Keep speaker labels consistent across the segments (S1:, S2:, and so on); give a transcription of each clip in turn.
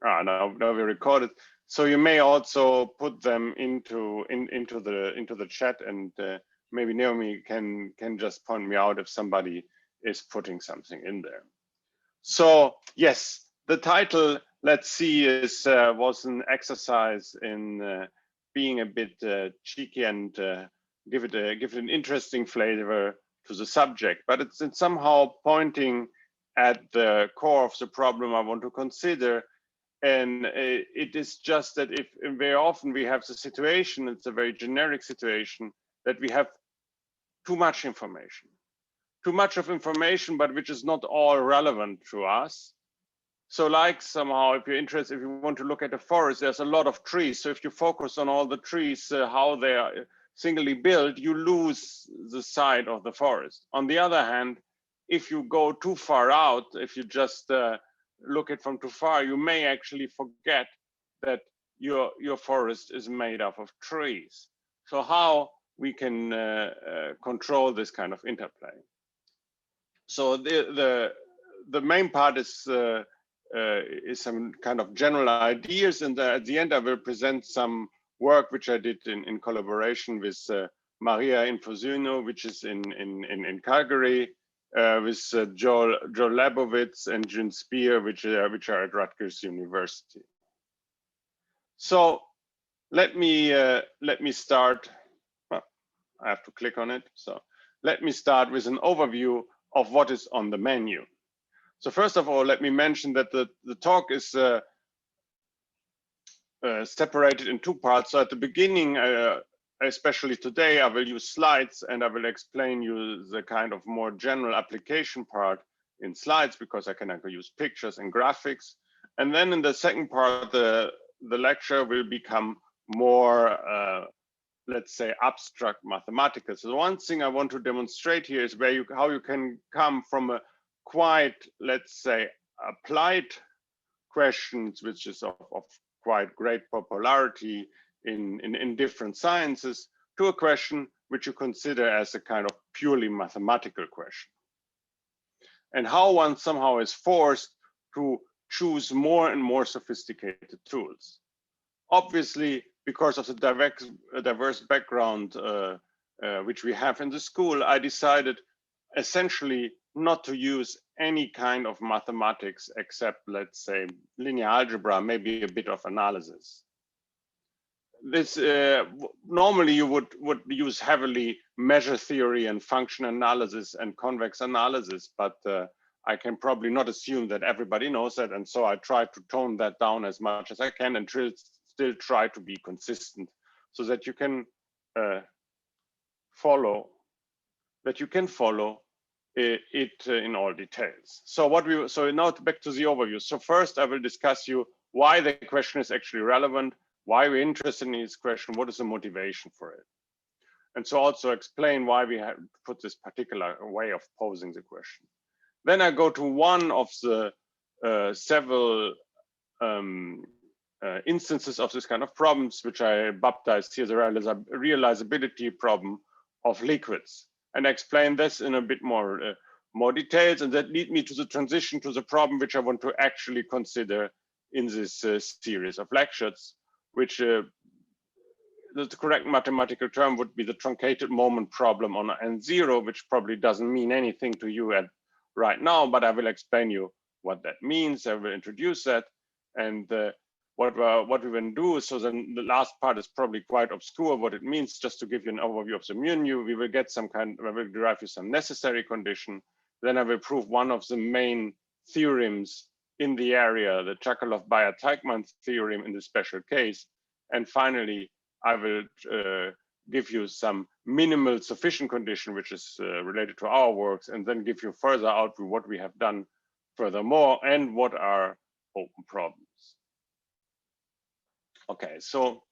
S1: Now we record it. So you may also put them into the chat, and maybe Naomi can just point me out if somebody is putting something in there. So yes, the title, let's see, is was an exercise in being a bit cheeky and give it an interesting flavor to the subject, but it's somehow pointing at the core of the problem I want to consider. And it is just that if very often we have the situation, it's a very generic situation, that we have too much information, but which is not all relevant to us. So like somehow, if you're interested, if you want to look at a forest, there's a lot of trees. So if you focus on all the trees, how they are singly built, you lose the sight of the forest. On the other hand, if you go too far out, if you just look at from too far, you may actually forget that your forest is made up of trees. So how we can control this kind of interplay? So the main part is some kind of general ideas, and at the end I will present some work which I did in collaboration with Maria Infosino, which is in Calgary, with Joel Lebowitz and June Spear, which are at Rutgers University. So let me start. Well, I have to click on it. So let me start with an overview of what is on the menu. So first of all, let me mention that the talk is separated in two parts. So at the beginning, especially today, I will use slides and I will explain you the kind of more general application part in slides, because I can use pictures and graphics. And then in the second part, the lecture will become more, let's say, abstract mathematical. So one thing I want to demonstrate here is how you can come from a quite, let's say, applied questions, which is of quite great popularity in different sciences, to a question which you consider as a kind of purely mathematical question. And how one somehow is forced to choose more and more sophisticated tools. Obviously, because of the diverse background which we have in the school, I decided essentially not to use any kind of mathematics except, let's say, linear algebra, maybe a bit of analysis. This normally you would use heavily measure theory and function analysis and convex analysis, but I can probably not assume that everybody knows that, and so I try to tone that down as much as I can and still try to be consistent, so that you can follow it in all details. So now back to the overview. So first I will discuss you why the question is actually relevant, why we're interested in this question, what is the motivation for it. And so also explain why we have put this particular way of posing the question. Then I go to one of the several instances of this kind of problems, which I baptized here the realizability problem of liquids, and explain this in a bit more details, and that lead me to the transition to the problem which I want to actually consider in this series of lectures, which the correct mathematical term would be the truncated moment problem on N0, which probably doesn't mean anything to you right now, but I will explain you what that means. I will introduce that, and what we will do. So then the last part is probably quite obscure what it means. Just to give you an overview of the menu, we will get I will derive you some necessary condition. Then I will prove one of the main theorems in the area, the Chakalov-Bayer-Teigmann theorem in this special case. And finally, I will give you some minimal sufficient condition, which is related to our works, and then give you further out what we have done furthermore and what are open problems. Okay, so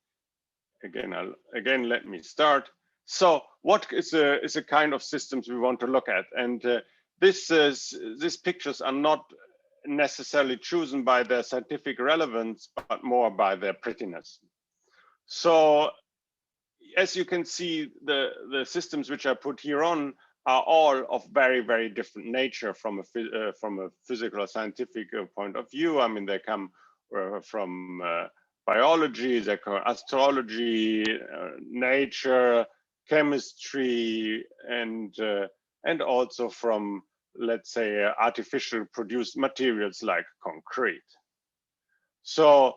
S1: again, let me start. So what is a kind of systems we want to look at? And these pictures are not necessarily chosen by their scientific relevance, but more by their prettiness. So as you can see, the systems which I put here on are all of very, very different nature from a physical or scientific point of view. I mean, they come biology, astrology, nature, chemistry, and also from, let's say, artificial produced materials like concrete. So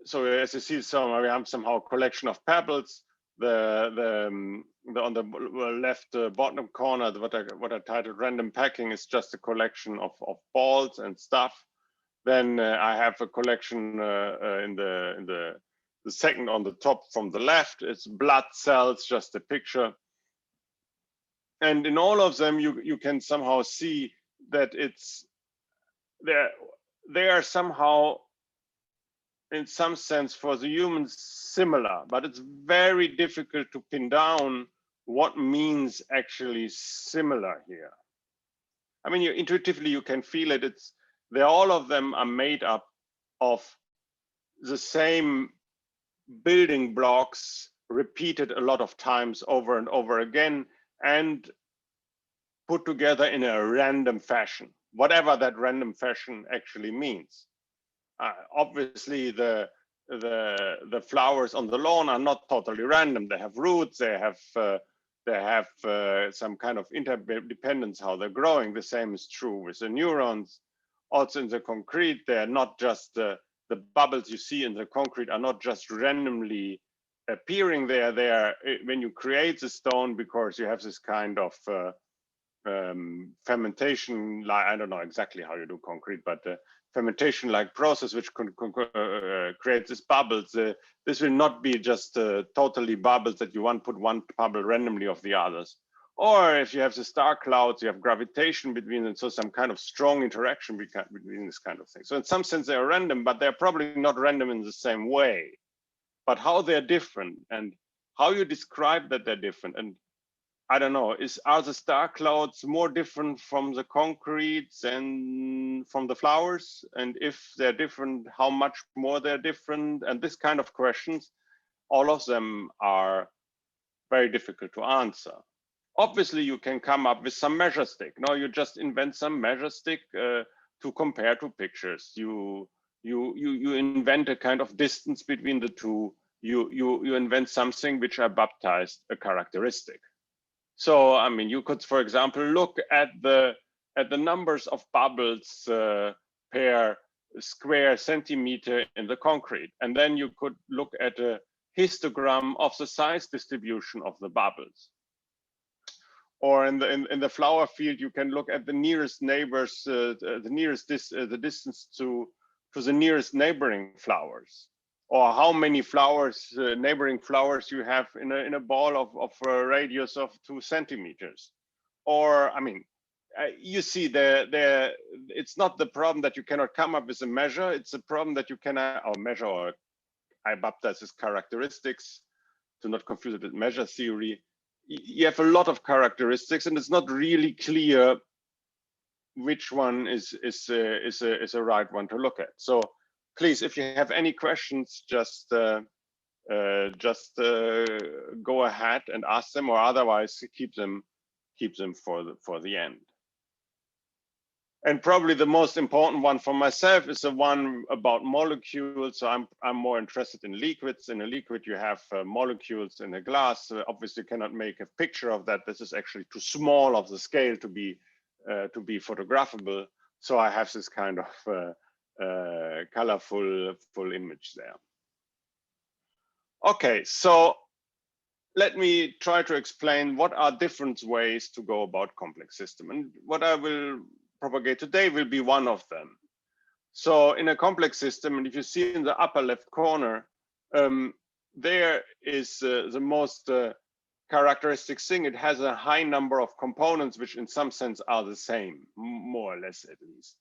S1: so as you see, we have somehow a collection of pebbles. On the left bottom corner, what I titled random packing is just a collection of balls and stuff. Then I have a collection in the second on the top from the left. It's blood cells, just a picture. And in all of them, you can somehow see that they are somehow, in some sense, for the humans similar, but it's very difficult to pin down what means actually similar here. I mean, intuitively you can feel it. All of them are made up of the same building blocks repeated a lot of times over and over again and put together in a random fashion, whatever that random fashion actually means. Obviously, the flowers on the lawn are not totally random. They have roots. They have some kind of interdependence how they're growing. The same is true with the neurons. Also in the concrete, they're not just the bubbles you see in the concrete are not just randomly appearing there. They are when you create the stone, because you have this kind of fermentation, like, I don't know exactly how you do concrete, but fermentation like process which creates these bubbles. This will not be just totally bubbles that you put one bubble randomly of the others. Or if you have the star clouds, you have gravitation between them, so some kind of strong interaction between this kind of thing. So in some sense they are random, but they're probably not random in the same way. But how they're different and how you describe that they're different, and I don't know, are the star clouds more different from the concrete than from the flowers? And if they're different, how much more they're different? And this kind of questions, all of them are very difficult to answer. Obviously, you can come up with some measure stick. No, you just invent some measure stick to compare two pictures. You invent a kind of distance between the two. You invent something which I baptized a characteristic. So, I mean, you could, for example, look at the numbers of bubbles per square centimeter in the concrete, and then you could look at a histogram of the size distribution of the bubbles. Or in the flower field, you can look at the nearest neighbors, the distance to the nearest neighboring flowers, or how many flowers, neighboring flowers you have in a ball of a radius of 2 centimeters. Or, I mean, you see, it's not the problem that you cannot come up with a measure. It's a problem that you cannot measure, or I baptize as characteristics to not confuse it with measure theory. You have a lot of characteristics, and it's not really clear which one is a right one to look at. So please, if you have any questions, just go ahead and ask them, or otherwise keep them for the end. And probably the most important one for myself is the one about molecules. So I'm more interested in liquids. In a liquid, you have molecules in a glass. So obviously, cannot make a picture of that. This is actually too small of the scale to be photographable. So I have this kind of colorful full image there. Okay, so let me try to explain what are different ways to go about complex system, and what I will propagate today will be one of them. So in a complex system, and if you see in the upper left corner, there is the most characteristic thing. It has a high number of components, which in some sense are the same, more or less at least.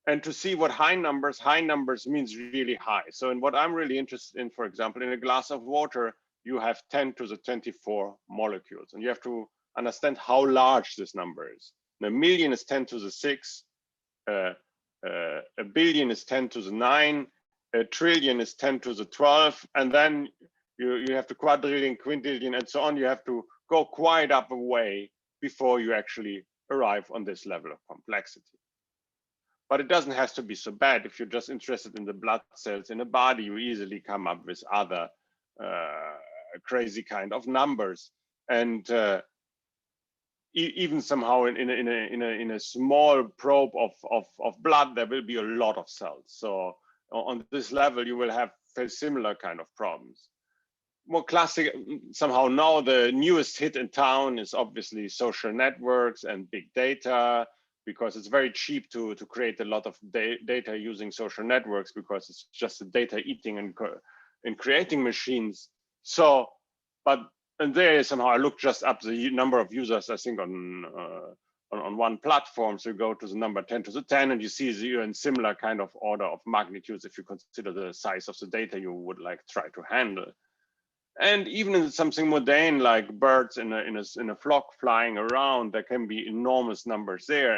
S1: And to see what high numbers means really high. So in what I'm really interested in, for example, in a glass of water, you have 10 to the 24 molecules, and you have to understand how large this number is. A million is 10 to the 6, a billion is 10 to the 9, a trillion is 10 to the 12, and then you have to quadrillion, quintillion, and so on. You have to go quite up a way before you actually arrive on this level of complexity. but it doesn't have to be so bad. If you're just interested in the blood cells in a body, you easily come up with other crazy kind of numbers. And even somehow in a small probe of blood, there will be a lot of cells. So on this level, you will have very similar kind of problems. More classic, somehow now the newest hit in town is obviously social networks and big data, because it's very cheap to create a lot of data using social networks, because it's just the data eating and creating machines. So, and there somehow I looked just up the number of users, I think on one platform. So you go to the number 10 to the 10, and you see you're in similar kind of order of magnitudes if you consider the size of the data you would like try to handle. And even in something mundane like birds in a flock flying around, there can be enormous numbers there.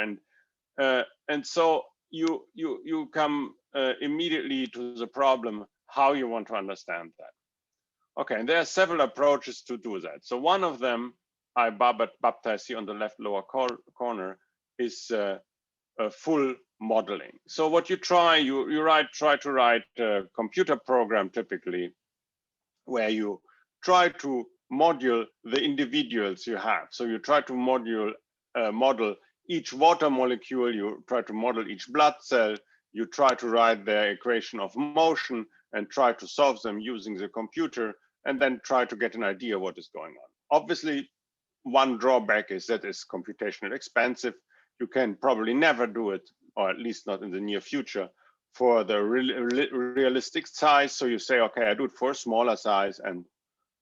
S1: And so you come immediately to the problem how you want to understand that. Okay, and there are several approaches to do that. So one of them I baptize here on the left lower corner is full modeling. So what you try to write a computer program typically, where you try to model the individuals you have. So you try to model each water molecule, you try to model each blood cell, you try to write their equation of motion and try to solve them using the computer, and then try to get an idea what is going on. Obviously, one drawback is that it's computationally expensive. You can probably never do it, or at least not in the near future, for the realistic size. So you say, okay, I do it for a smaller size, and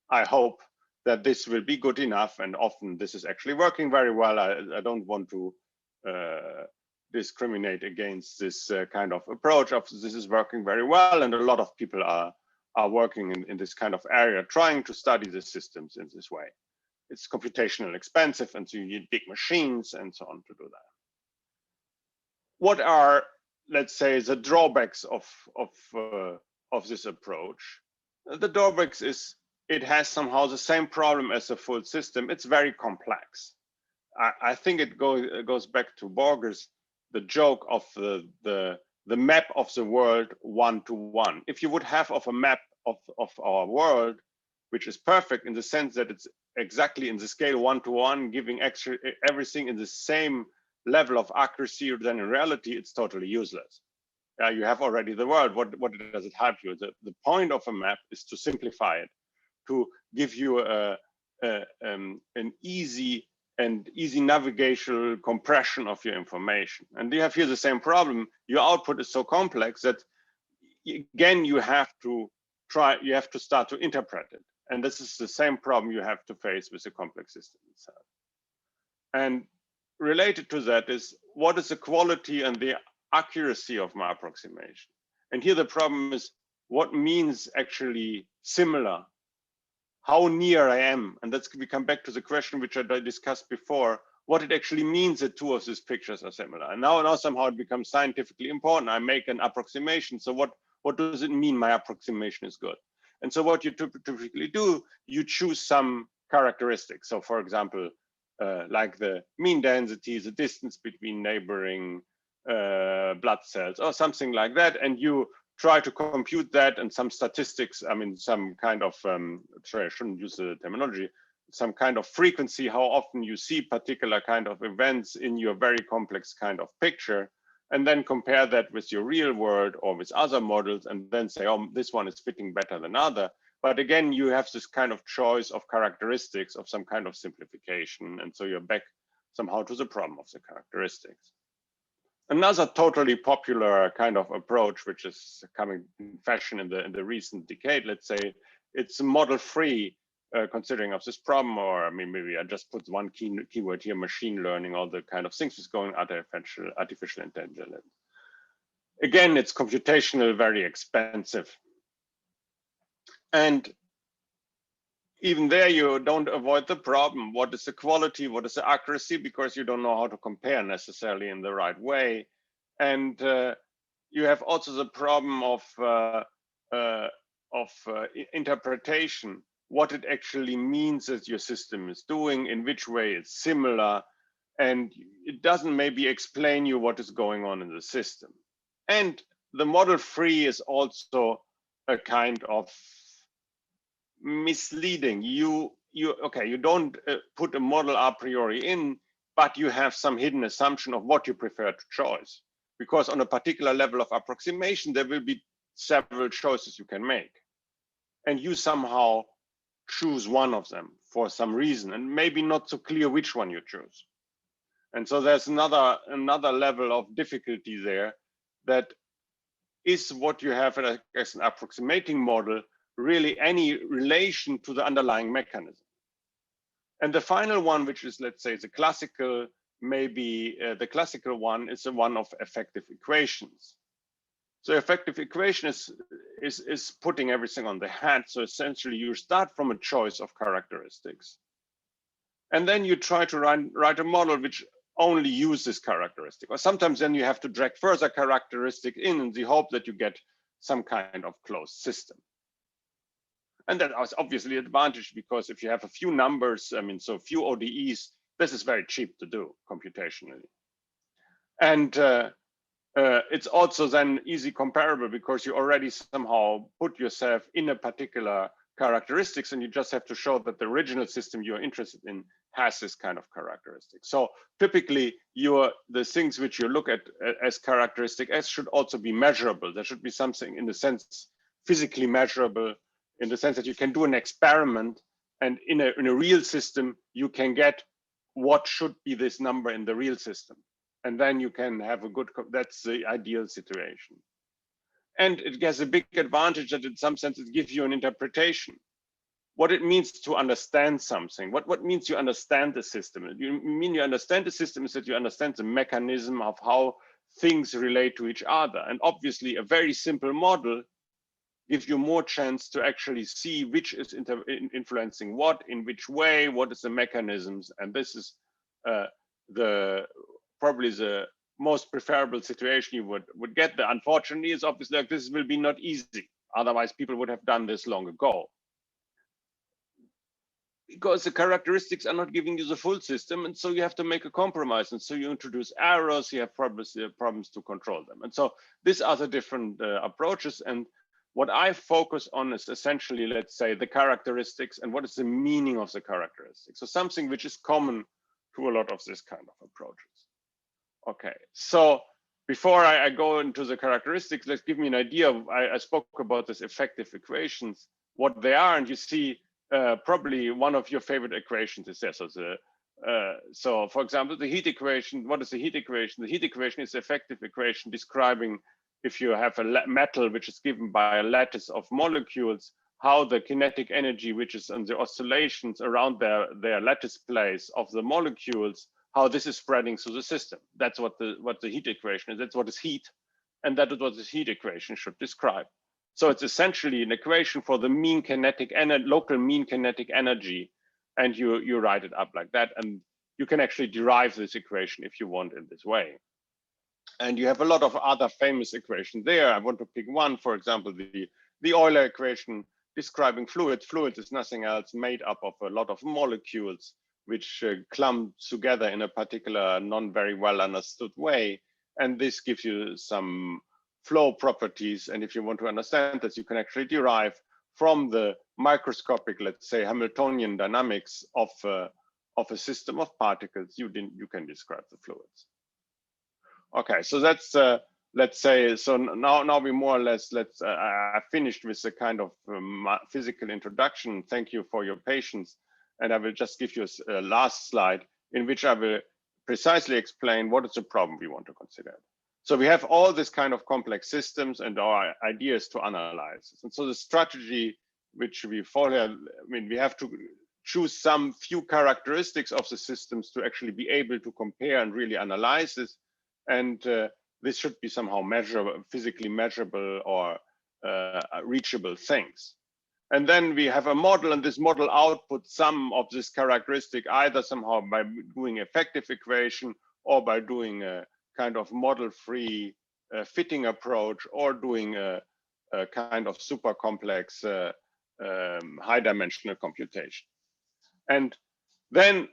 S1: I hope that this will be good enough. And often this is actually working very well. I don't want to discriminate against this kind of approach of this is working very well. And a lot of people are working in this kind of area, trying to study the systems in this way. It's computationally expensive, and so you need big machines and so on to do that. What are, let's say, the drawbacks of this approach? The drawbacks is it has somehow the same problem as a full system. It's very complex. I think it goes back to Borges, the joke of the map of the world one-to-one. If you would have a map of our world, which is perfect in the sense that it's exactly in the scale one-to-one, giving everything in the same level of accuracy, then in reality, it's totally useless. You have already the world. What does it help you? The point of a map is to simplify it, to give you an easy navigational compression of your information. And you have here the same problem. Your output is so complex that, again, you have to start to interpret it. And this is the same problem you have to face with the complex system itself. And related to that is, what is the quality and the accuracy of my approximation? And here the problem is, what means actually similar? How near I am? And we come back to the question which I discussed before, what it actually means that two of these pictures are similar. And now somehow it becomes scientifically important. I make an approximation. So what does it mean my approximation is good? And so what you typically do, you choose some characteristics. So for example, like the mean density, the distance between neighboring blood cells or something like that. And you try to compute that, and some statistics, I mean, some kind of, sorry, I shouldn't use the terminology, some kind of frequency, how often you see particular kind of events in your very complex kind of picture, and then compare that with your real world or with other models, and then say, oh, this one is fitting better than other. But again, you have this kind of choice of characteristics of some kind of simplification. And so you're back somehow to the problem of the characteristics. Another totally popular kind of approach, which is coming in fashion in the recent decade, let's say, it's model-free considering of this problem, or I mean, maybe I just put one keyword here, machine learning, all the kind of things is going artificial intelligence. Again, it's computational, very expensive. And even there, you don't avoid the problem. What is the quality? What is the accuracy? Because you don't know how to compare necessarily in the right way. And you have also the problem of interpretation, what it actually means that your system is doing, in which way it's similar. and it doesn't maybe explain you what is going on in the system. And the model free is also a kind of misleading. You don't put a model a priori in, but you have some hidden assumption of what you prefer to choose, because on a particular level of approximation there will be several choices you can make, and you somehow choose one of them for some reason, and maybe not so clear which one you choose. And so there's another level of difficulty there. That is what you have as an approximating model really any relation to the underlying mechanism. And the final one, which is, let's say, the classical, maybe the classical one, is the one of effective equations. So effective equation is putting everything on the head. So essentially you start from a choice of characteristics, and then you try to write a model which only uses characteristic, or sometimes then you have to drag further characteristic in the hope that you get some kind of closed system. And that is obviously an advantage, because if you have a few numbers, I mean, so few ODEs, this is very cheap to do computationally. And it's also then easy comparable, because you already somehow put yourself in a particular characteristics, and you just have to show that the original system you're interested in has this kind of characteristics. So typically the things which you look at as characteristic S should also be measurable. There should be something in the sense physically measurable, in the sense that you can do an experiment, and in a real system you can get what should be this number in the real system, and then you can have a good, that's the ideal situation. And it has a big advantage that in some sense it gives you an interpretation, what it means to understand something. What means you understand the system? You mean you understand the system is that you understand the mechanism of how things relate to each other. And obviously a very simple model gives you more chance to actually see which is influencing what, in which way, what is the mechanisms. And this is probably the most preferable situation you would get there. Unfortunately, is obviously like this will be not easy. Otherwise, people would have done this long ago. Because the characteristics are not giving you the full system, and so you have to make a compromise, and so you introduce errors, you have problems to control them. And so these are the different approaches, and what I focus on is essentially, let's say, the characteristics and what is the meaning of the characteristics. So something which is common to a lot of this kind of approaches. Okay, so before I go into the characteristics, let's give me an idea of, I spoke about this effective equations, what they are, and you see probably one of your favorite equations is there. So for example, the heat equation, what is the heat equation? The heat equation is the effective equation describing, if you have a metal which is given by a lattice of molecules, how the kinetic energy which is on the oscillations around their lattice place of the molecules, how this is spreading through the system. That's what the heat equation is. That's what is heat, and that is what this heat equation should describe. So it's essentially an equation for the mean kinetic energy, local mean kinetic energy, and you write it up like that, and you can actually derive this equation if you want in this way. And you have a lot of other famous equations there. I want to pick one, for example, the Euler equation describing fluid. Fluid is nothing else made up of a lot of molecules which clump together in a particular non very well understood way. And this gives you some flow properties. And if you want to understand this, you can actually derive from the microscopic, let's say, Hamiltonian dynamics of a system of particles, you can describe the fluids. Okay, so that's let's say, so now we more or less, I finished with the kind of physical introduction. Thank you for your patience. And I will just give you a last slide in which I will precisely explain what is the problem we want to consider. So we have all this kind of complex systems, and our idea is to analyze this. And so the strategy which we follow, I mean, we have to choose some few characteristics of the systems to actually be able to compare and really analyze this. And this should be somehow measurable, physically measurable or reachable things. And then we have a model, and this model outputs some of this characteristic either somehow by doing effective equation or by doing a kind of model-free fitting approach, or doing a kind of super complex high-dimensional computation. And then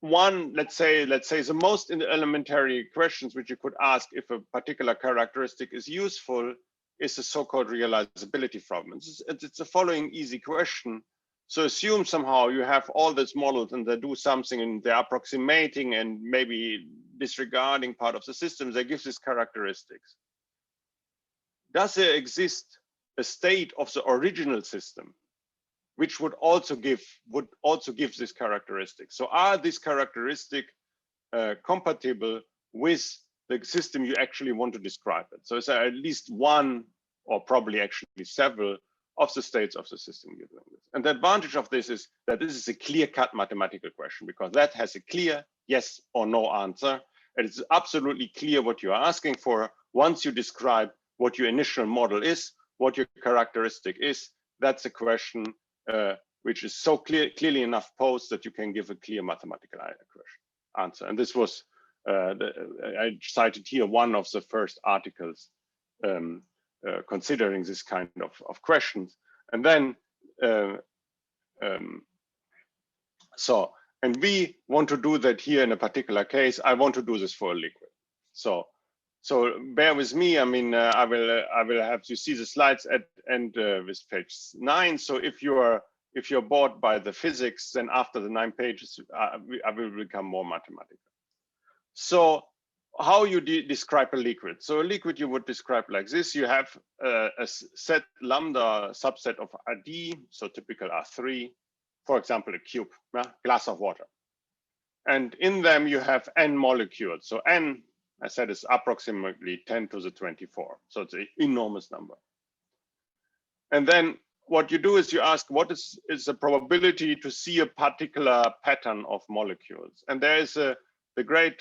S1: one, let's say the most elementary questions which you could ask if a particular characteristic is useful is the so-called realizability problem. It's the following easy question. So assume somehow you have all these models and they do something and they're approximating and maybe disregarding part of the system, they give these characteristics. Does there exist a state of the original system which would also give this characteristic? So are these characteristics compatible with the system you actually want to describe it? So is there at least one, or probably actually several, of the states of the system you're doing this? And the advantage of this is that this is a clear-cut mathematical question, because that has a clear yes or no answer. And it's absolutely clear what you're asking for. Once you describe what your initial model is, what your characteristic is, that's a question which is so clearly enough posed that you can give a clear mathematical answer. And this was, I cited here one of the first articles considering this kind of questions. And then, and we want to do that here in a particular case. I want to do this for a liquid. So bear with me. I mean, I will have to see the slides at end with page 9. So if you're bored by the physics, then after the 9 pages, I will become more mathematical. So how you describe a liquid? So a liquid you would describe like this. You have a set lambda subset of D, so typical R3, for example, a cube, glass of water. And in them you have n molecules. So n, I said, is approximately 10 to the 24. So it's an enormous number. And then what you do is you ask, what is the probability to see a particular pattern of molecules? And there is the great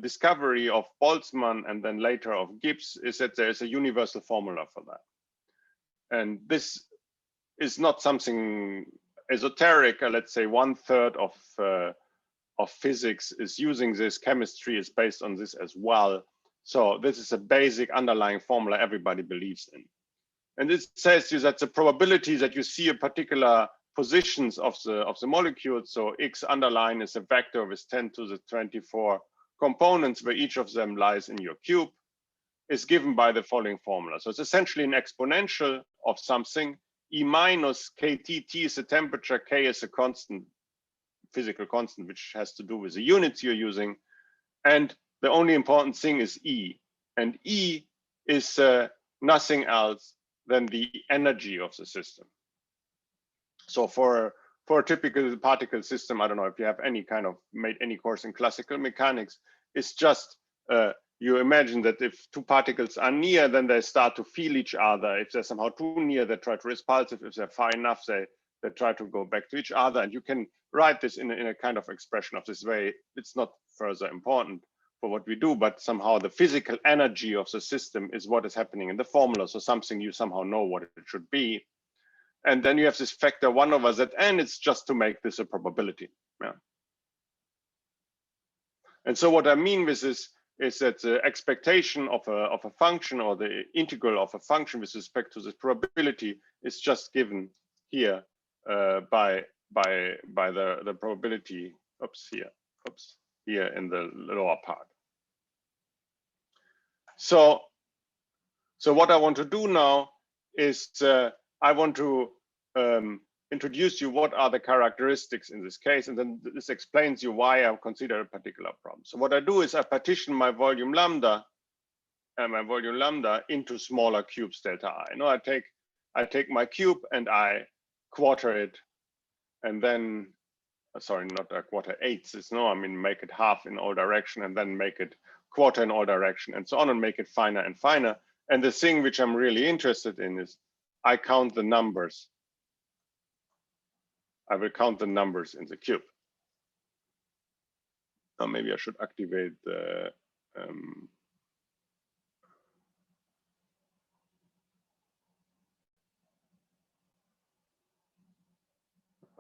S1: discovery of Boltzmann and then later of Gibbs is that there is a universal formula for that. And this is not something esoteric. Let's say 1/3 of physics is using this. Chemistry is based on this as well. So this is a basic underlying formula everybody believes in. And it says that the probability that you see a particular positions of the molecule, so X underline is a vector with 10 to the 24 components where each of them lies in your cube, is given by the following formula. So it's essentially an exponential of something. E minus KT, T is the temperature, K is a constant, physical constant, which has to do with the units you're using. And the only important thing is E. And E is nothing else than the energy of the system. So for a typical particle system, I don't know if you have any kind of made any course in classical mechanics, it's just you imagine that if two particles are near, then they start to feel each other. If they're somehow too near, they try to repulse. If they're far enough, they try to go back to each other. And you can write this in a kind of expression of this way. It's not further important for what we do, but somehow the physical energy of the system is what is happening in the formula. So something you somehow know what it should be. And then you have this factor 1 over Zn. It's just to make this a probability. Yeah. And so what I mean with this is that the expectation of a function, or the integral of a function with respect to this probability, is just given here by the probability. Here in the lower part. So what I want to do now is I want to introduce you what are the characteristics in this case, and then this explains you why I consider a particular problem. So what I do is I partition my volume lambda into smaller cubes delta I. No, I take my cube and I quarter it, and then sorry, not a quarter eighths. It's no, I mean make it half in all direction, and then make it quarter in all direction, and so on, and make it finer and finer. And the thing which I'm really interested in is I count the numbers. I will count the numbers in the cube. Now maybe I should activate the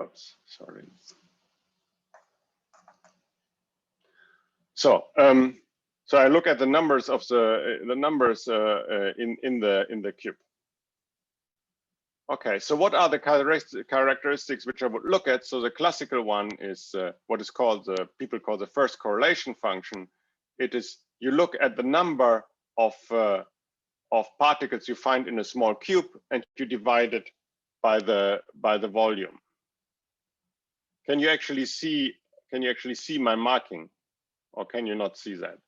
S1: oops, sorry. So so I look at the numbers of the numbers in the cube. Okay, so what are the characteristics which I would look at? So the classical one is what is called people call the first correlation function. It is you look at the number of particles you find in a small cube and you divide it by the volume. Can you actually see my marking, or can you not see that?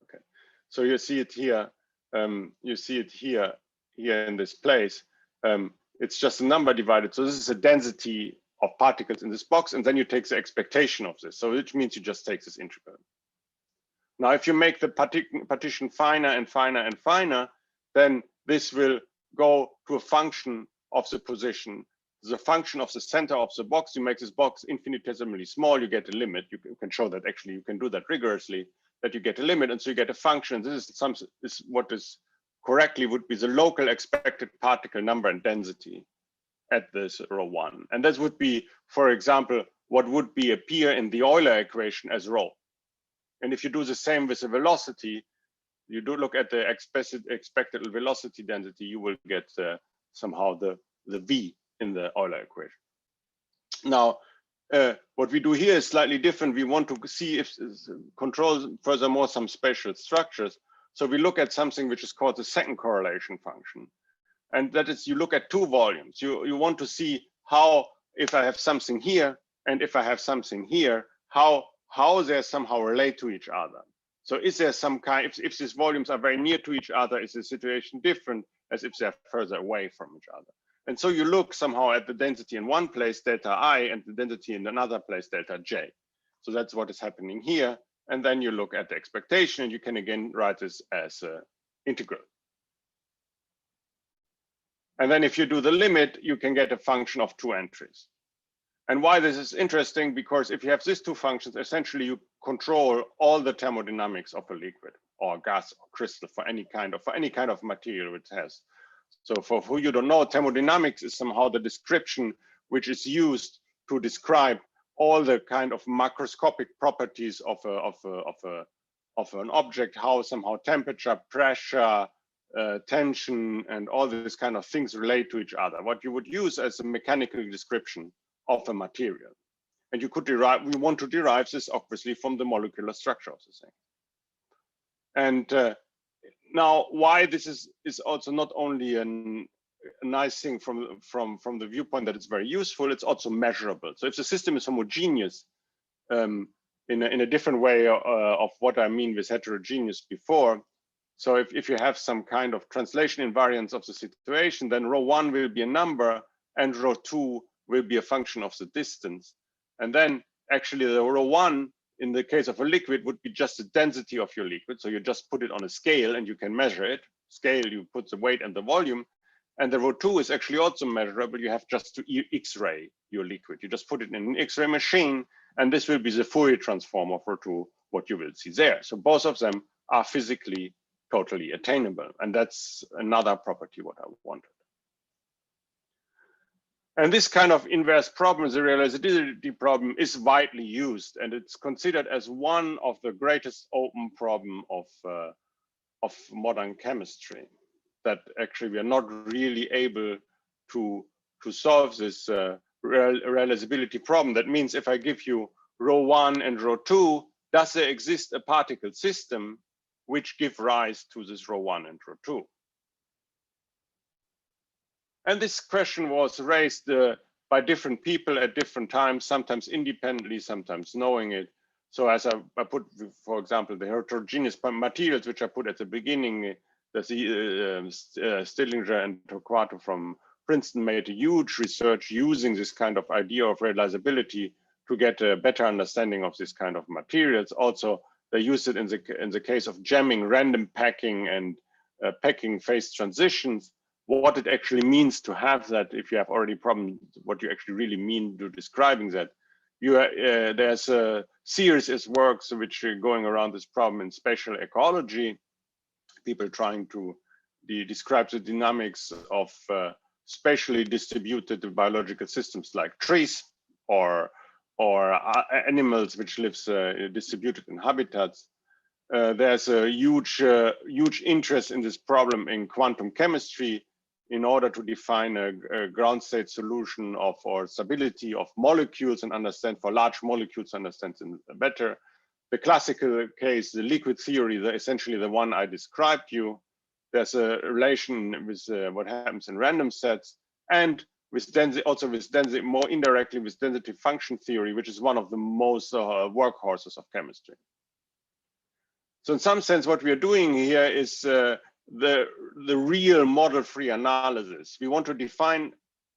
S1: Okay, so you see it here. You see it here in this place. It's just a number divided. So this is a density of particles in this box, and then you take the expectation of this. So which means you just take this integral. Now, if you make the partition finer and finer and finer, then this will go to a function of the position, the function of the center of the box. You make this box infinitesimally small, you get a limit. You can show that actually you can do that rigorously, that you get a limit, and so you get a function. This is what is correctly would be the local expected particle number and density at this rho 1. And this would be, for example, what would appear in the Euler equation as rho. And if you do the same with the velocity, you do look at the expected velocity density, you will get somehow the v in the Euler equation. Now, what we do here is slightly different. We want to see if control furthermore some spatial structures. So we look at something which is called the second correlation function. And that is, you look at two volumes. You want to see how, if I have something here and if I have something here, how they somehow relate to each other. So is there some kind, if these volumes are very near to each other, is the situation different as if they're further away from each other? And so you look somehow at the density in one place, delta I, and the density in another place, delta J. So that's what is happening here. And then you look at the expectation, and you can again write this as an integral. And then if you do the limit, you can get a function of two entries. And why this is interesting, because if you have these two functions, essentially you control all the thermodynamics of a liquid or gas or crystal for any kind of material it has. So for who you don't know, thermodynamics is somehow the description which is used to describe all the kind of macroscopic properties of an object, how somehow temperature, pressure, tension, and all these kind of things relate to each other. What you would use as a mechanical description of a material. And you could derive, we want to derive this obviously from the molecular structure of the thing. And now why this is also not only a nice thing from the viewpoint that it's very useful, it's also measurable. So if the system is homogeneous in a different way of what I mean with heterogeneous before, so if you have some kind of translation invariance of the situation, then rho 1 will be a number and rho 2 will be a function of the distance. And then actually the rho 1 in the case of a liquid would be just the density of your liquid. So you just put it on a scale and you can measure it. Scale, you put the weight and the volume. And the rho 2 is actually also measurable. You have just to X-ray your liquid. You just put it in an X-ray machine, and this will be the Fourier transform of rho 2, what you will see there. So both of them are physically totally attainable. And that's another property what I wanted. And this kind of inverse problem, the realizability problem, is widely used, and it's considered as one of the greatest open problem of modern chemistry. That actually we are not really able to solve this realizability problem. That means if I give you rho 1 and rho 2, does there exist a particle system which give rise to this rho 1 and rho 2? And this question was raised by different people at different times, sometimes independently, sometimes knowing it. So as I put, for example, the heterogeneous materials, which I put at the beginning, Stillinger and Torquato from Princeton made a huge research using this kind of idea of realizability to get a better understanding of this kind of materials. Also, they used it in the case of jamming, random packing, and packing phase transitions. What it actually means to have that, if you have already problems, what you actually really mean to describing that. There's a series of works which are going around this problem in spatial ecology, people trying to describe the dynamics of spatially distributed biological systems like trees or animals which live distributed in habitats. There's a huge interest in this problem in quantum chemistry. in order to define a ground state solution of or stability of molecules and understand for large molecules, understand them better. The classical case, the liquid theory, essentially the one I described you. There's a relation with what happens in random sets, and with density, also with density, more indirectly with density function theory, which is one of the most workhorses of chemistry. So in some sense, what we are doing here is the real model-free analysis. We want to define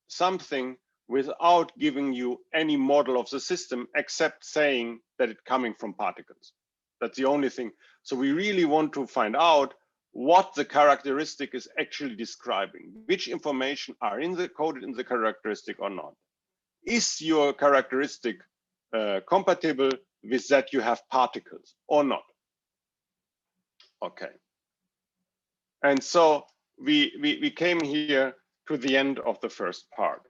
S1: something without giving you any model of the system, except saying that it's coming from particles. That's the only thing. So we really want to find out what the characteristic is actually describing, which information are coded in the characteristic or not. Is your characteristic compatible with that you have particles or not? Okay. And so we came here to the end of the first part.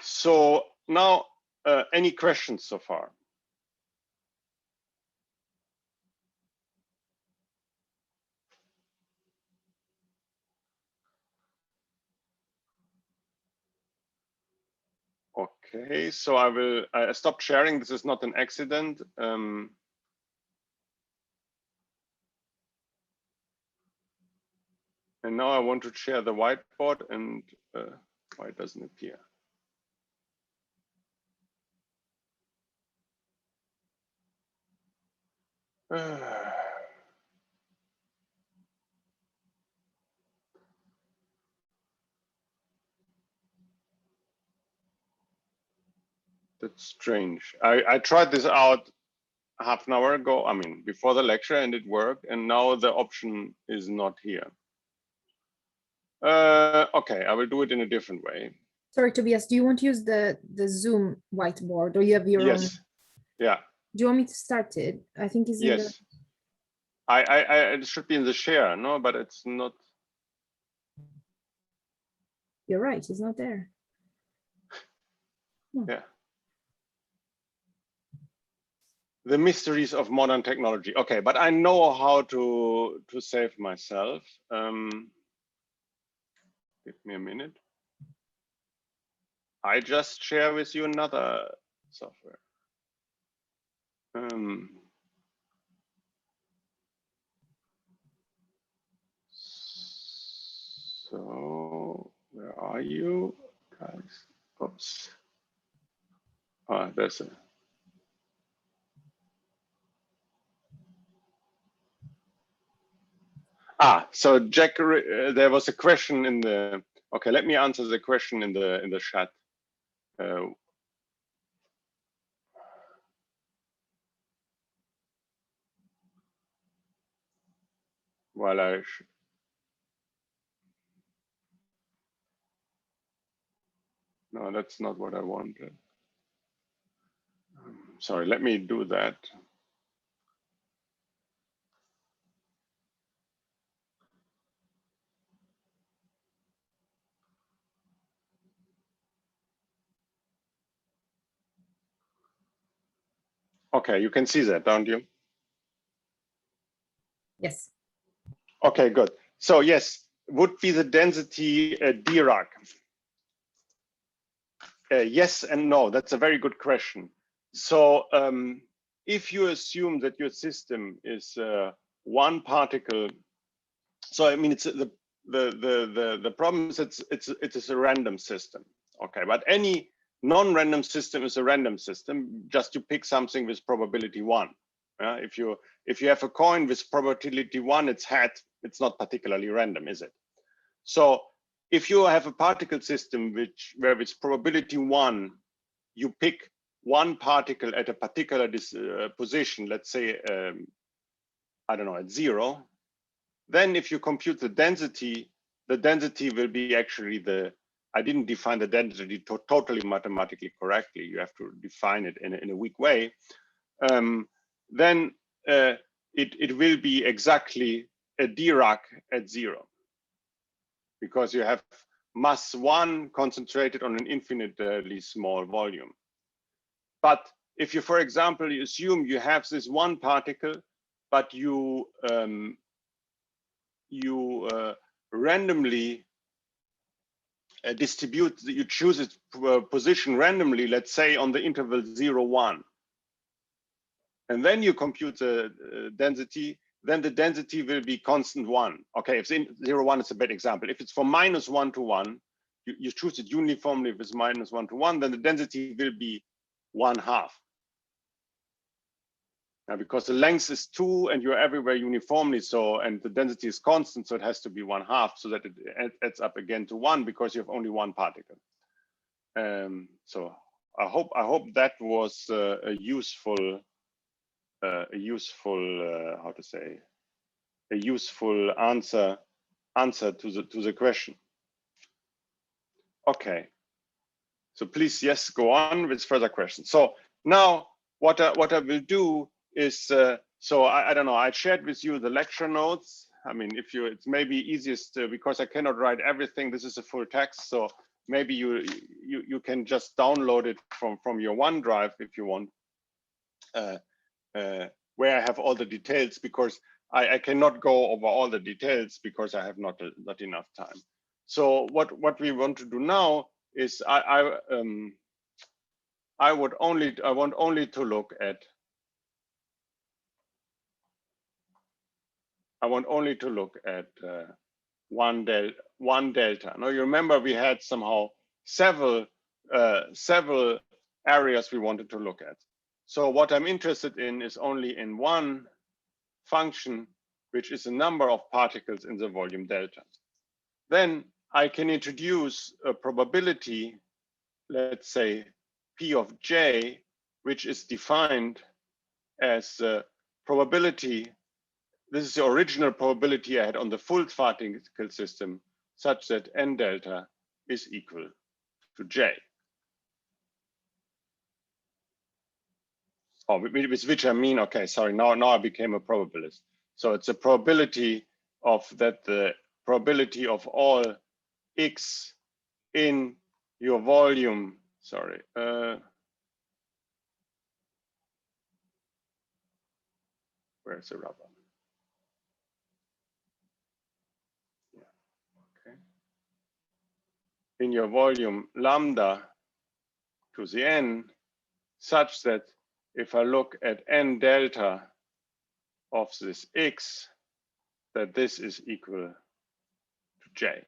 S1: So now, any questions so far? Okay, so I stopped sharing. This is not an accident. And now I want to share the whiteboard, and why it doesn't appear? That's strange. I tried this out half an hour ago, I mean, before the lecture, and it worked, and now the option is not here. Okay, I will do it in a different way.
S2: Sorry, Tobias, do you want to use the Zoom whiteboard, or you have your own?
S1: Yes. Yeah.
S2: Do you want me to start it? I think it's in the...
S1: It should be in the share, no, but it's not.
S2: You're right, it's not there. No.
S1: Yeah. The mysteries of modern technology. Okay, but I know how to save myself. Give me a minute. I just share with you another software. So where are you guys? Oops. Ah, there's a. So Jack, there was a question in the. Okay, let me answer the question in the chat. While I. No, that's not what I wanted. Sorry, let me do that. Okay, you can see that, don't you?
S2: Yes.
S1: Okay, good. So yes, would be the density Dirac? Yes and no. That's a very good question. So if you assume that your system is one particle, so I mean it's the problem is it is a random system. Okay, but any non-random system is a random system. Just you pick something with probability 1. If you have a coin with probability 1, it's head. It's not particularly random, is it? So if you have a particle system where with probability 1, you pick one particle at a particular position, let's say, I don't know, at 0, then if you compute the density will be actually I didn't define the density totally mathematically correctly. You have to define it in a weak way. Then it will be exactly a Dirac at 0. Because you have mass 1 concentrated on an infinitely small volume. But if you, for example, you assume you have this one particle, but you randomly distribute, you choose its position randomly, let's say on the interval 0, 1. And then you compute the density, then the density will be constant 1. Okay, if it's 0, 1 is a bad example. If it's from -1 to 1, you choose it uniformly. If it's -1 to 1, then the density will be 1/2. Now, because the length is 2 and you're everywhere uniformly, so, and the density is constant, so it has to be 1/2, so that it adds up again to 1 because you have only one particle. So I hope that was a useful how to say, a useful answer to the question. Okay, so please, yes, go on with further questions. So now what I will do is, so I don't know, I shared with you the lecture notes. I mean, if you, it's maybe easiest because I cannot write everything. This is a full text, so maybe you can just download it from your OneDrive if you want, where I have all the details, because I cannot go over all the details because I have not enough time. So what we want to do now is I want only to look at one delta. Now you remember we had somehow several areas we wanted to look at. So what I'm interested in is only in one function, which is the number of particles in the volume delta. Then I can introduce a probability, let's say P of J, which is defined as probability. This is the original probability I had on the full particle system, such that N delta is equal to J. Oh, with which I mean, okay, sorry, now I became a probabilist. So it's a probability of that, the probability of all X in your volume, sorry. Where's the rubber? Yeah, okay. In your volume lambda to the N, such that if I look at N delta of this X, that this is equal to J.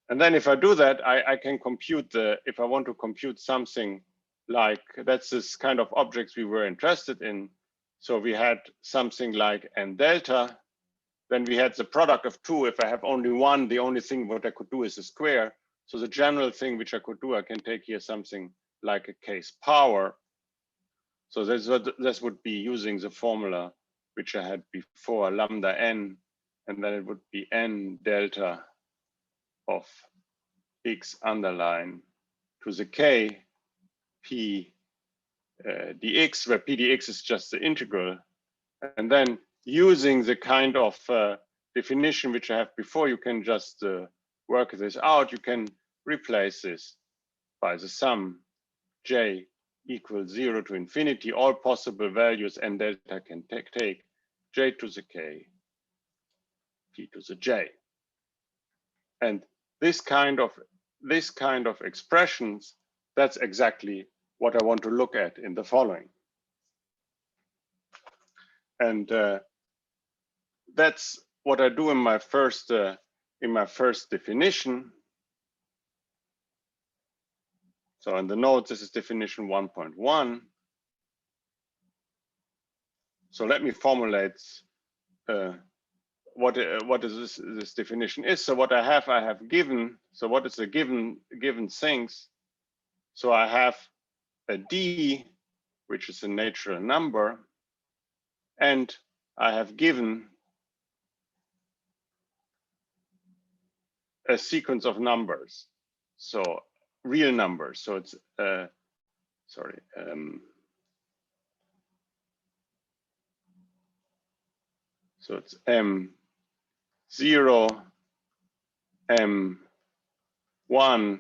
S1: And then if I do that, I can compute if I want to compute something like, that's this kind of objects we were interested in. So we had something like N delta, then we had the product of two. If I have only one, the only thing what I could do is a square. So the general thing which I could do, I can take here something like a case power. So this would be using the formula which I had before, lambda N, and then it would be N delta of X underline to the K P dx, where P dx is just the integral. And then using the kind of definition which I have before, you can just work this out. You can replace this by the sum J equals 0 to infinity. All possible values N delta can take J to the K, P to the J. And this kind of expressions, that's exactly what I want to look at in the following. And that's what I do in my first definition. So in the notes, this is definition 1.1. So let me formulate what is this definition is. So what I have given. So what is the given things? So I have a D, which is a natural number, and I have given a sequence of numbers, so real numbers. So it's sorry. So it's M0, M1,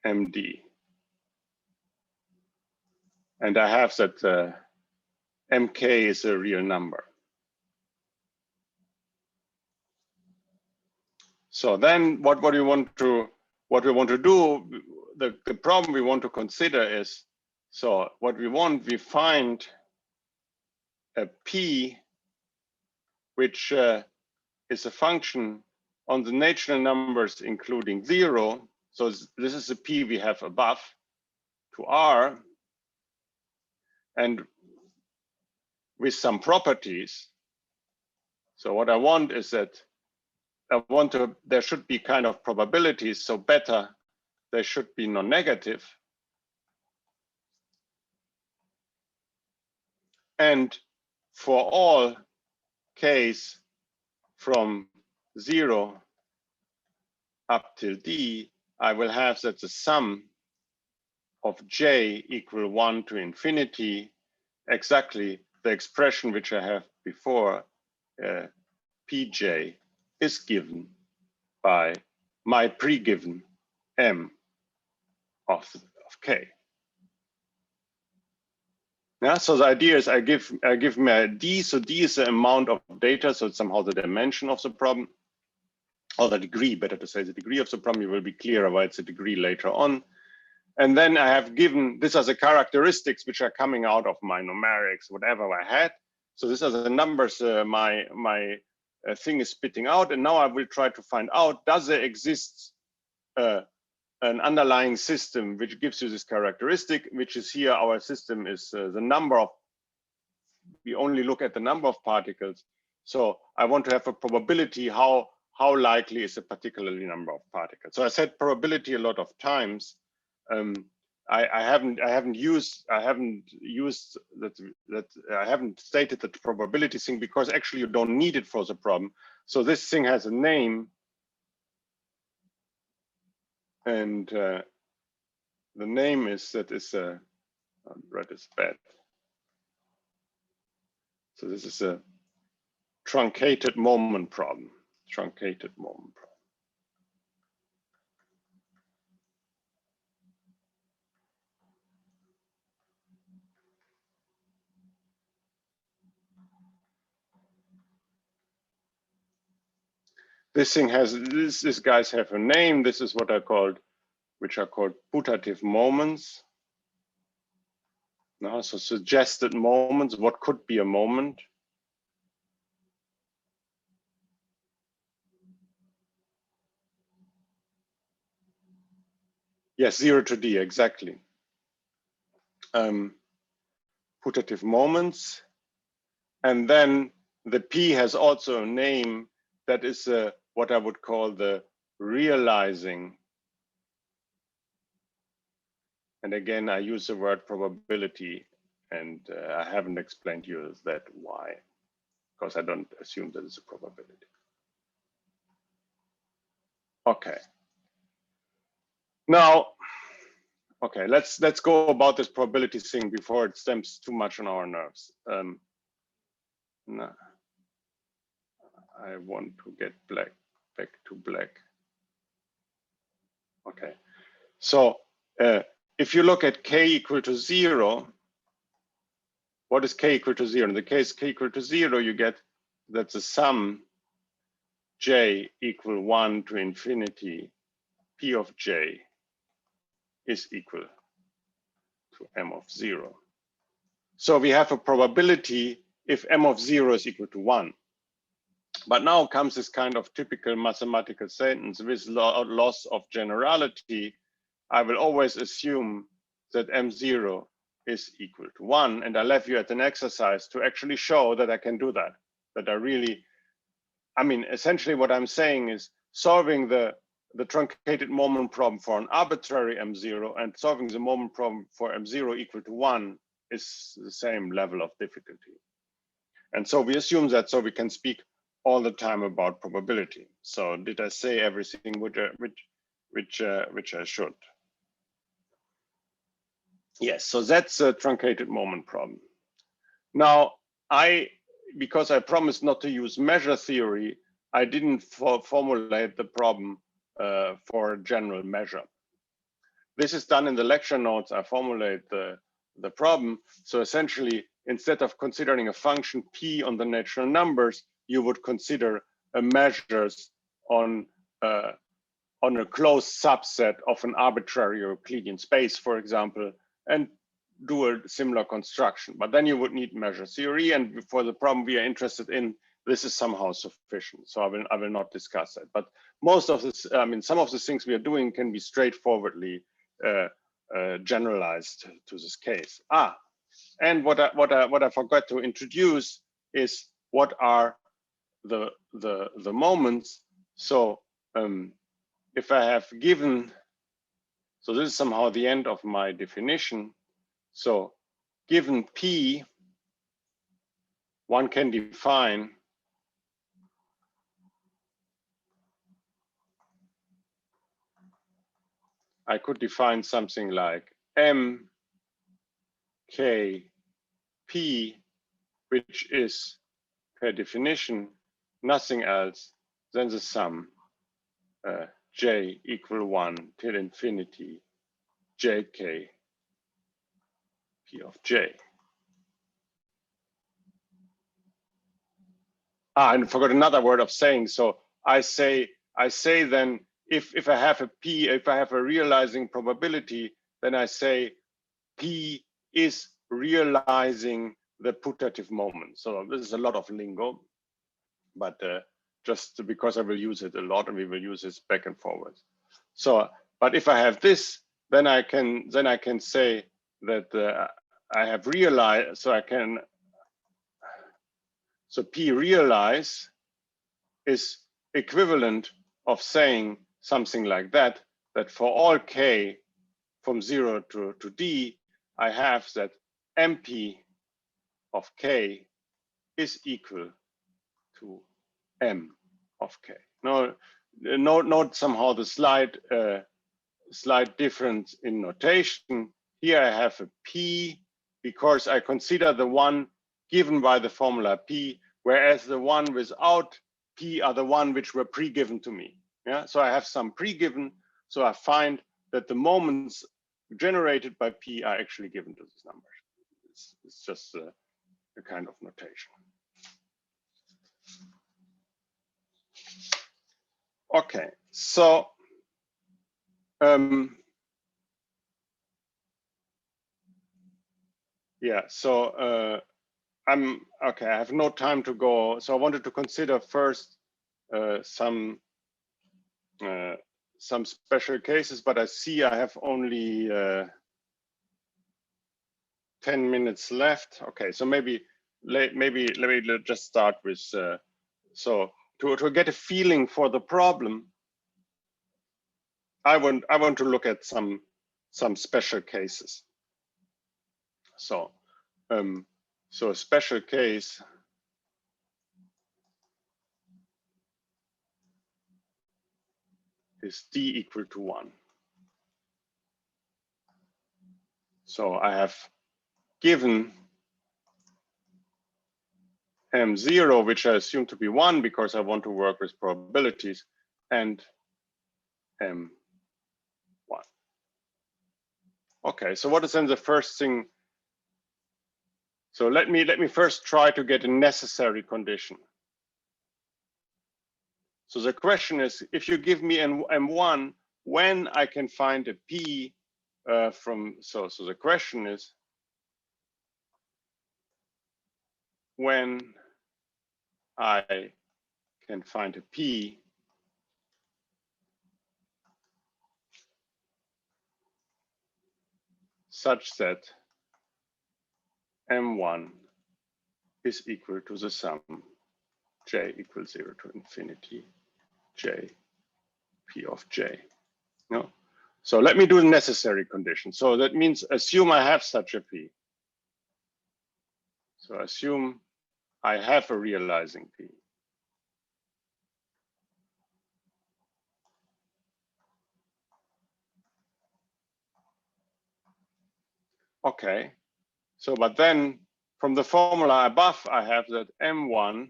S1: MD. And I have that MK is a real number. So then what we want to do, the problem we want to consider is, so what we find a P which is a function on the natural numbers including 0. So this is a P we have above to R, and with some properties. So what I want is that there should be kind of probabilities. So beta, they should be non-negative. And for all k's from 0 up till D, I will have that the sum of j equal 1 to infinity, exactly the expression which I have before, pj is given by my pre-given m of k. Yeah, so the idea is I give my d, so d is the amount of data, so it's somehow the dimension of the problem, or the degree, better to say the degree of the problem. You will be clearer why it's a degree later on. And then I have given, these are the characteristics which are coming out of my numerics, whatever I had. So these are the numbers my thing is spitting out. And now I will try to find out, does there exist an underlying system which gives you this characteristic, which is here, our system is the number of, we only look at the number of particles. So I want to have a probability, how likely is a particular number of particles. So I said probability a lot of times. I haven't stated the probability thing because actually you don't need it for the problem. So this thing has a name, and the name is that is a red is bad. So this is a truncated moment problem. Truncated moment problem. This thing has these guys have a name. This is what I called, which are called putative moments. Now, so suggested moments. What could be a moment? Yes, 0 to D, exactly. Putative moments, and then the P has also a name that is what I would call the realizing. And again, I use the word probability, and I haven't explained to you that why, because I don't assume that it's a probability. Okay. Now, okay, let's go about this probability thing before it stems too much on our nerves. No, I want to get back to black. Okay, so if you look at k equal to 0, what is k equal to 0? In the case k equal to 0, you get that the sum j equal 1 to infinity p of j is equal to m of 0. So we have a probability if m of 0 is equal to 1. But now comes this kind of typical mathematical sentence with loss of generality. I will always assume that m0 is equal to 1. And I left you at an exercise to actually show that I can do that. That I really, I mean, essentially what I'm saying is solving the truncated moment problem for an arbitrary m0 and solving the moment problem for m0 equal to 1 is the same level of difficulty. And so we assume that, so we can speak all the time about probability. So did I say everything which I should? Yes, so that's a truncated moment problem. Now, because I promised not to use measure theory, I didn't formulate the problem for a general measure. This is done in the lecture notes. I formulate the problem. So essentially, instead of considering a function p on the natural numbers, you would consider a measures on on a closed subset of an arbitrary Euclidean space, for example, and do a similar construction. But then you would need measure theory, and for the problem we are interested in, this is somehow sufficient. So I will not discuss that. But most of this, I mean, some of the things we are doing can be straightforwardly generalized to this case. And what I forgot to introduce is what are the moments. So if I have given, so this is somehow the end of my definition. So given P, one can define I could define something like M, K, P, which is per definition nothing else than the sum J equal 1 till infinity JK P of J. And I forgot another word of saying. So I say then if I have a P, if I have a realizing probability, then I say P is realizing the putative moment. So this is a lot of lingo, but just because I will use it a lot and we will use this back and forward. So, but if I have this, then I can say that I have realized, so P realize is equivalent of saying something like that for all K from 0 to D, I have that MP of K is equal to M of K. Now, note somehow the slight difference in notation. Here I have a P because I consider the one given by the formula P, whereas the one without P are the one which were pre-given to me. Yeah, so I have some pre-given, so I find that the moments generated by P are actually given to this number. It's just a kind of notation. Okay, so yeah, so I'm okay. I have no time to go, so I wanted to consider first some special cases, but I see I have only 10 minutes left. Okay, so maybe let me just start with so to get a feeling for the problem, I want to look at some special cases. So so a special case is D equal to 1. So I have given M0, which I assume to be 1 because I want to work with probabilities, and M1. Okay, so what is then the first thing? So let me first try to get a necessary condition. So the question is, if you give me M1, when I can find a P from, so the question is, when I can find a P such that M1 is equal to the sum J equals 0 to infinity J P of J. No? So let me do the necessary condition. So that means assume I have such a P. So assume I have a realizing P. Okay, so but then from the formula above, I have that M1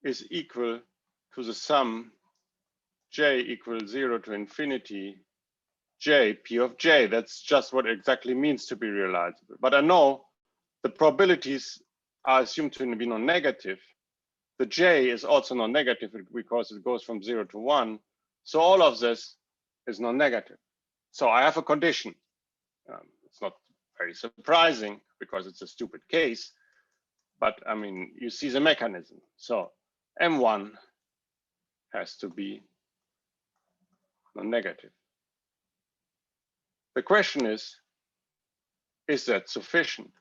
S1: is equal to the sum J equals 0 to infinity J P of J. That's just what it exactly means to be realizable. But I know the probabilities are assumed to be non-negative. the J is also non-negative because it goes from 0 to 1. So all of this is non-negative. So I have a condition. It's not very surprising because it's a stupid case, but I mean, you see the mechanism. So M1 has to be non-negative. The question is that sufficient?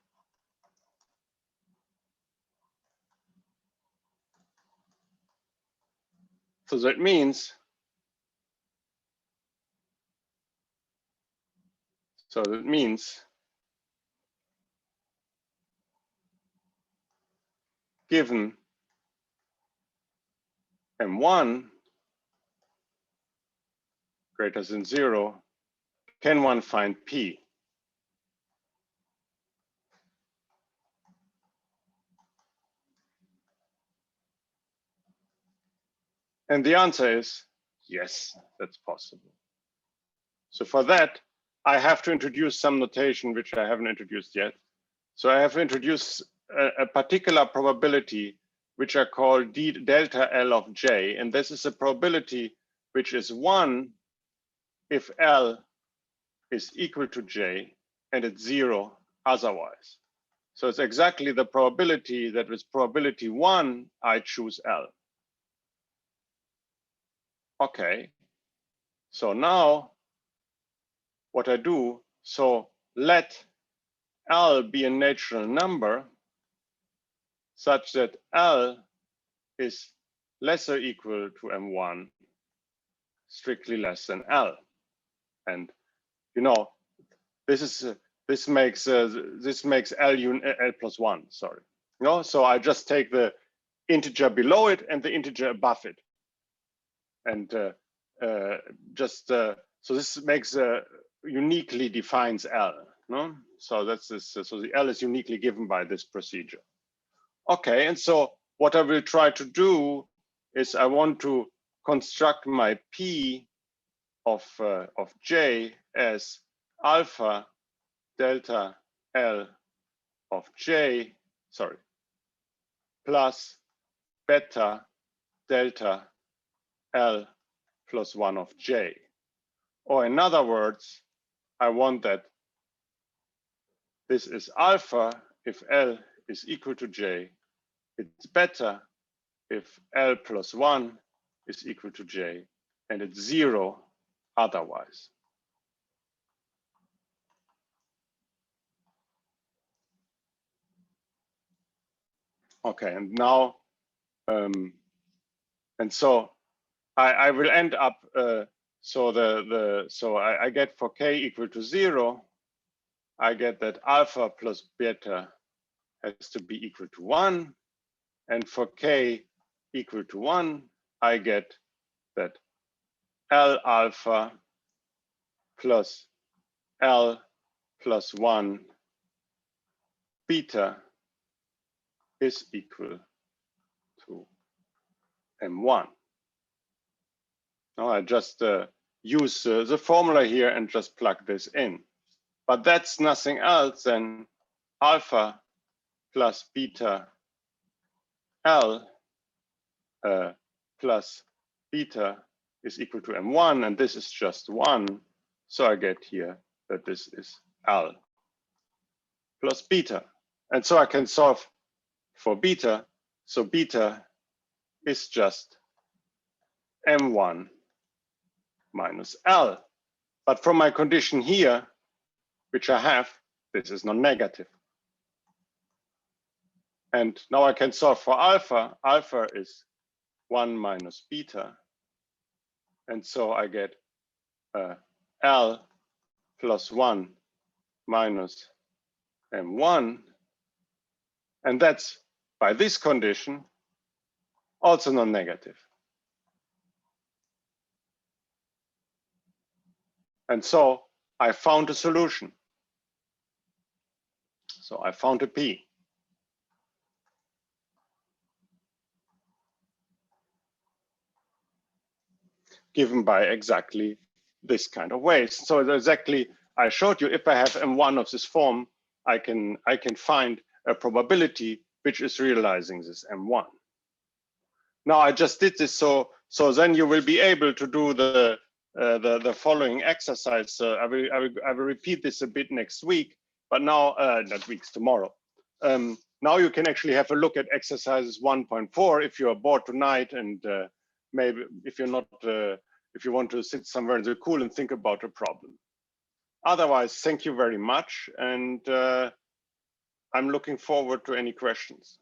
S1: So that means, given M1 greater than 0, can one find P? And the answer is yes, that's possible. So for that, I have to introduce some notation which I haven't introduced yet. So I have to introduce a particular probability which I call d delta L of J. And this is a probability which is 1 if L is equal to J and it's 0 otherwise. So it's exactly the probability that with probability 1, I choose L. Okay, so now what I do, so let L be a natural number such that L is less or equal to M1, strictly less than L. And you know, this makes L plus 1, sorry. You know, so I just take the integer below it and the integer above it. And so this makes uniquely defines L. No, so that's this. So the L is uniquely given by this procedure. Okay, and so what I will try to do is I want to construct my P of J as alpha delta L of J, sorry, plus beta delta L plus 1 of J. Or in other words, I want that this is alpha if L is equal to J. It's beta if L plus 1 is equal to J, and it's 0 otherwise. Okay, and now, and so I will end up, so I get for k equal to 0, I get that alpha plus beta has to be equal to 1. And for k equal to 1, I get that L alpha plus L plus 1 beta is equal to M1. Now I just use the formula here and just plug this in. But that's nothing else than alpha plus beta L plus beta is equal to M1, and this is just 1. So I get here that this is L plus beta. And so I can solve for beta. So beta is just M1 minus L. But from my condition here, which I have, this is non-negative. And now I can solve for alpha. Alpha is 1 minus beta. And so I get L plus 1 minus M1. And that's, by this condition, also non-negative. And so I found a solution. So I found a P. Given by exactly this kind of ways. So exactly, I showed you if I have M1 of this form, I can find a probability which is realizing this M1. Now I just did this, so then you will be able to do the following exercise. I will repeat this a bit next week, but now not weeks, tomorrow. Now you can actually have a look at exercises 1.4 if you are bored tonight, and maybe if you're not, if you want to sit somewhere in the cool and think about a problem. Otherwise, thank you very much, and I'm looking forward to any questions.